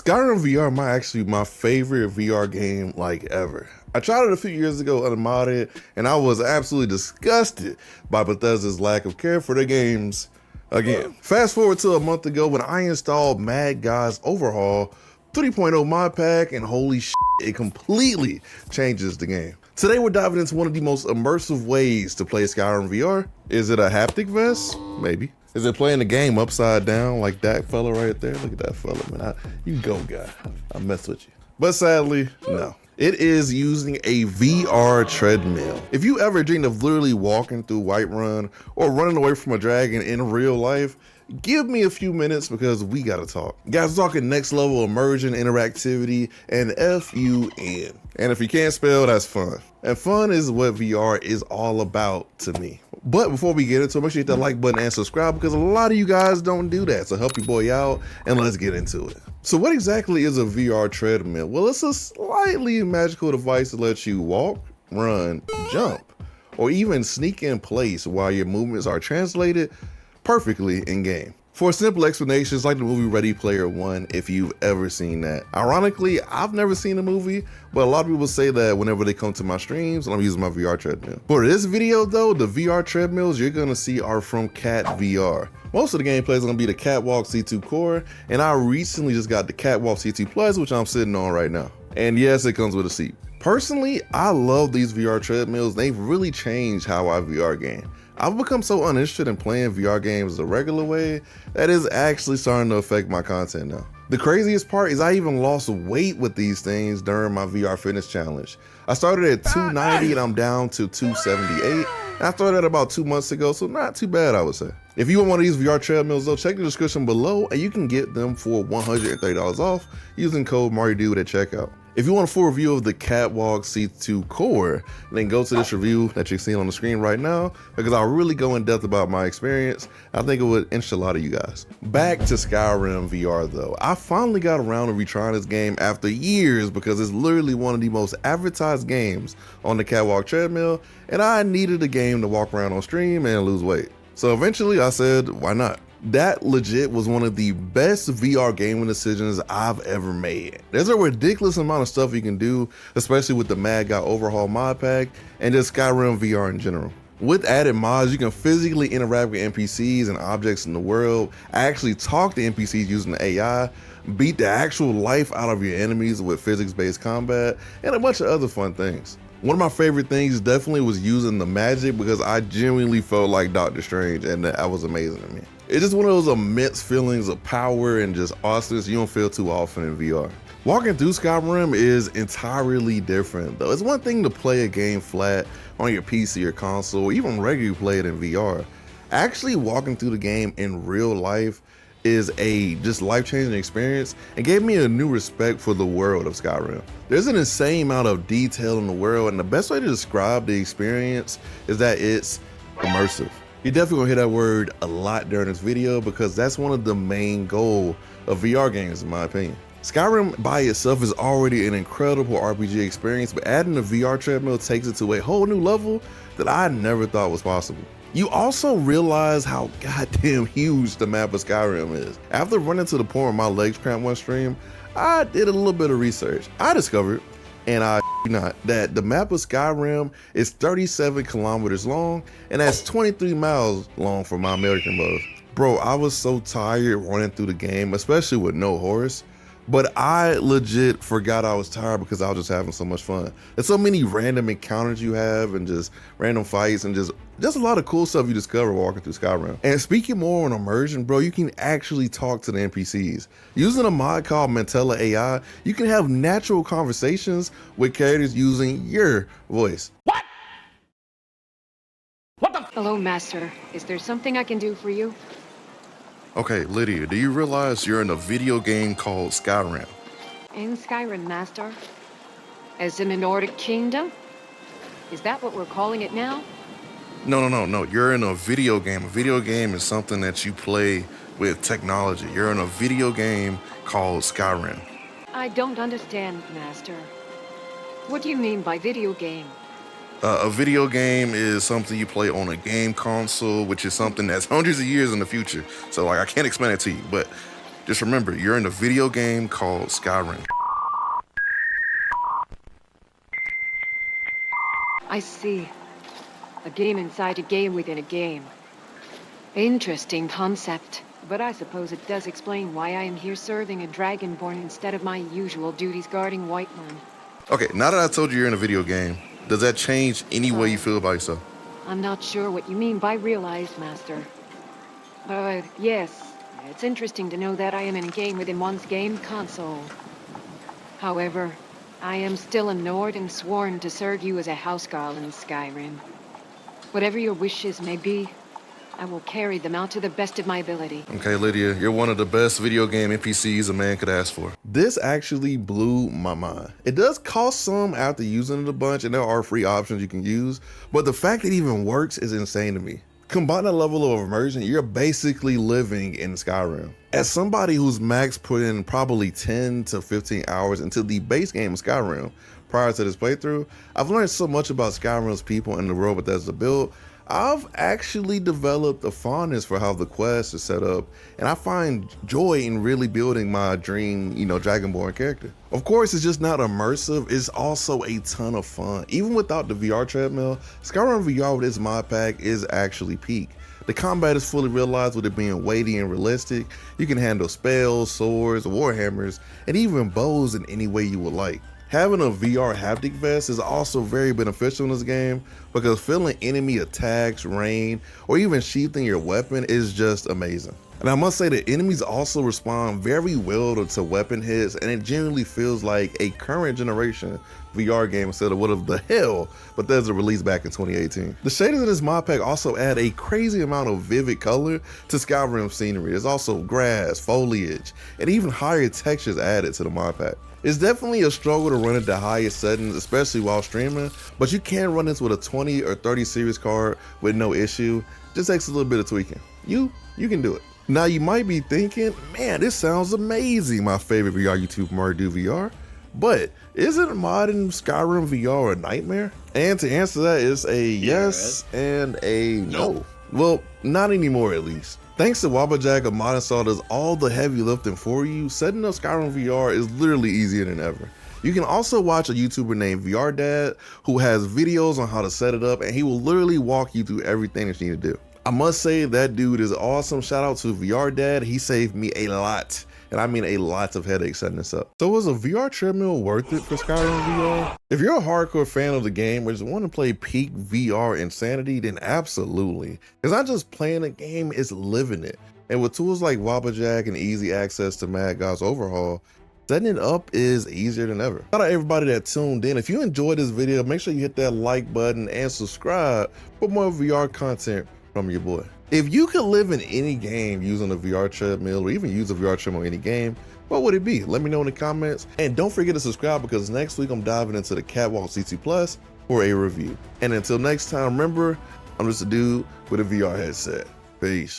Skyrim VR might actually be my favorite VR game like ever. I tried it a few years ago unmodded, and I was absolutely disgusted by Bethesda's lack of care for their games again. Fast forward to a month ago when I installed God Overhaul 3.0 mod pack, and holy shit, it completely changes the game. Today we're diving into one of the most immersive ways to play Skyrim VR. Is it a haptic vest? Maybe. Is it playing the game upside down like that fella right there? Look at that fella, man. You go, guy. I mess with you. But sadly, no. It is using a VR treadmill. If you ever dreamed of literally walking through Whiterun or running away from a dragon in real life, give me a few minutes because we gotta talk. Guys, we're talking next level immersion, interactivity, and FUN. And if you can't spell, that's fun. And fun is what VR is all about to me. But before we get into it, make sure you hit that like button and subscribe because a lot of you guys don't do that. So help your boy out and let's get into it. So what exactly is a VR treadmill? Well, it's a slightly magical device that lets you walk, run, jump, or even sneak in place while your movements are translated perfectly in game. For a simple explanation, it's like the movie Ready Player One, if you've ever seen that. Ironically, I've never seen the movie, but a lot of people say that whenever they come to my streams, I'm using my VR treadmill. For this video though, the VR treadmills you're gonna see are from KatVR. Most of the gameplay is gonna be the Katwalk C2 Core, and I recently just got the Katwalk C2 Plus, which I'm sitting on right now. And yes, it comes with a seat. Personally, I love these VR treadmills. They've really changed how I VR game. I've become so uninterested in playing VR games the regular way that is actually starting to affect my content now. The craziest part is I even lost weight with these things during my VR fitness challenge. I started at 290 and I'm down to 278. And I started about 2 months ago, so not too bad, I would say. If you want one of these VR treadmills though, check the description below and you can get them for $130 off using code MartyDude at checkout. If you want a full review of the Katwalk C2 Core, then go to this review that you're seeing on the screen right now because I'll really go in depth about my experience. I think it would interest a lot of you guys. Back to Skyrim VR though. I finally got around to retrying this game after years because it's literally one of the most advertised games on the Katwalk treadmill, and I needed a game to walk around on stream and lose weight. So eventually I said, why not? That legit was one of the best VR gaming decisions I've ever made. There's a ridiculous amount of stuff you can do, especially with the God Overhaul mod pack and just Skyrim VR in general. With added mods, you can physically interact with NPCs and objects in the world, actually talk to NPCs using the AI, beat the actual life out of your enemies with physics-based combat, and a bunch of other fun things. One of my favorite things definitely was using the magic because I genuinely felt like Doctor Strange, and that was amazing to me. It's just one of those immense feelings of power and just awesomeness you don't feel too often in VR. Walking through Skyrim is entirely different though. It's one thing to play a game flat on your PC or console, or even regularly play it in VR. Actually walking through the game in real life is a just life-changing experience and gave me a new respect for the world of Skyrim. There's an insane amount of detail in the world, and the best way to describe the experience is that it's immersive. You're definitely gonna hear that word a lot during this video because that's one of the main goals of VR games in my opinion. Skyrim by itself is already an incredible RPG experience, but adding the VR treadmill takes it to a whole new level that I never thought was possible. You also realize how goddamn huge the map of Skyrim is. After running to the point where my legs cramped one stream, I did a little bit of research. I discovered, and not, that the map of Skyrim is 37 kilometers long and that's 23 miles long for my American brothers. Bro, I was so tired running through the game, especially with no horse, but I legit forgot I was tired because I was just having so much fun. There's so many random encounters you have and just random fights and just a lot of cool stuff you discover walking through Skyrim. And speaking more on immersion, bro, you can actually talk to the NPCs. Using a mod called Mantella AI, you can have natural conversations with characters using your voice. What? What the? Hello, Master. Is there something I can do for you? Okay, Lydia, do you realize you're in a video game called Skyrim? In Skyrim, Master? As in the Nordic Kingdom? Is that what we're calling it now? No. You're in a video game. A video game is something that you play with technology. You're in a video game called Skyrim. I don't understand, Master. What do you mean by video game? A video game is something you play on a game console, which is something that's hundreds of years in the future. So like, I can't explain it to you, but Just remember, you're in a video game called Skyrim. I see. A game inside a game within a game. Interesting concept. But I suppose it does explain why I am here serving a Dragonborn instead of my usual duties guarding White One. Okay, now that I told you you're in a video game, does that change any way you feel about yourself? I'm not sure what you mean by realized, Master. But yes, it's interesting to know that I am in a game within one's game console. However, I am still a Nord and sworn to serve you as a houseguard in Skyrim. Whatever your wishes may be, I will carry them out to the best of my ability. Okay, Lydia, you're one of the best video game NPCs a man could ask for. This actually blew my mind. It does cost some after using it a bunch, and there are free options you can use, but the fact it even works is insane to me. Combine that level of immersion, you're basically living in Skyrim. As somebody who's max put in probably 10 to 15 hours into the base game of Skyrim prior to this playthrough, I've learned so much about Skyrim's people and the world Bethesda built. I've actually developed a fondness for how the quest is set up, and I find joy in really building my dream, Dragonborn character. Of course, it's just not immersive, it's also a ton of fun. Even without the VR treadmill, Skyrim VR with its mod pack is actually peak. The combat is fully realized with it being weighty and realistic. You can handle spells, swords, warhammers, and even bows in any way you would like. Having a VR haptic vest is also very beneficial in this game because feeling enemy attacks, rain, or even sheathing your weapon is just amazing. And I must say that enemies also respond very well to weapon hits, and it genuinely feels like a current generation VR game instead of what the hell Bethesda released back in 2018. The shaders in this mod pack also add a crazy amount of vivid color to Skyrim scenery. There's also grass, foliage, and even higher textures added to the mod pack. It's definitely a struggle to run at the highest settings, especially while streaming, but you can run this with a 20 or 30 series card with no issue. Just takes a little bit of tweaking. You can do it. Now you might be thinking, man, this sounds amazing, my favorite VR YouTuber MartydudeVR, but isn't modding Skyrim VR a nightmare? And to answer that is a yes and a no. Well, not anymore at least. Thanks to Wabbajack, a mod install does all the heavy lifting for you. Setting up Skyrim VR is literally easier than ever. You can also watch a YouTuber named VR Dad who has videos on how to set it up, and he will literally walk you through everything that you need to do. I must say that dude is awesome. Shout out to VR Dad. He saved me a lot, and I mean a lot of headaches setting this up. So is a VR treadmill worth it for Skyrim VR? If you're a hardcore fan of the game or just want to play peak VR insanity, then absolutely. It's not just playing the game, it's living it. And with tools like Wabbajack and easy access to God's Overhaul, setting it up is easier than ever. Shout out everybody that tuned in. If you enjoyed this video, make sure you hit that like button and subscribe for more VR content from your boy. If you could live in any game using a VR treadmill or even use a VR treadmill in any game, what would it be? Let me know in the comments. And don't forget to subscribe because next week I'm diving into the Katwalk C2 Plus for a review. And until next time, remember, I'm just a dude with a VR headset. Peace.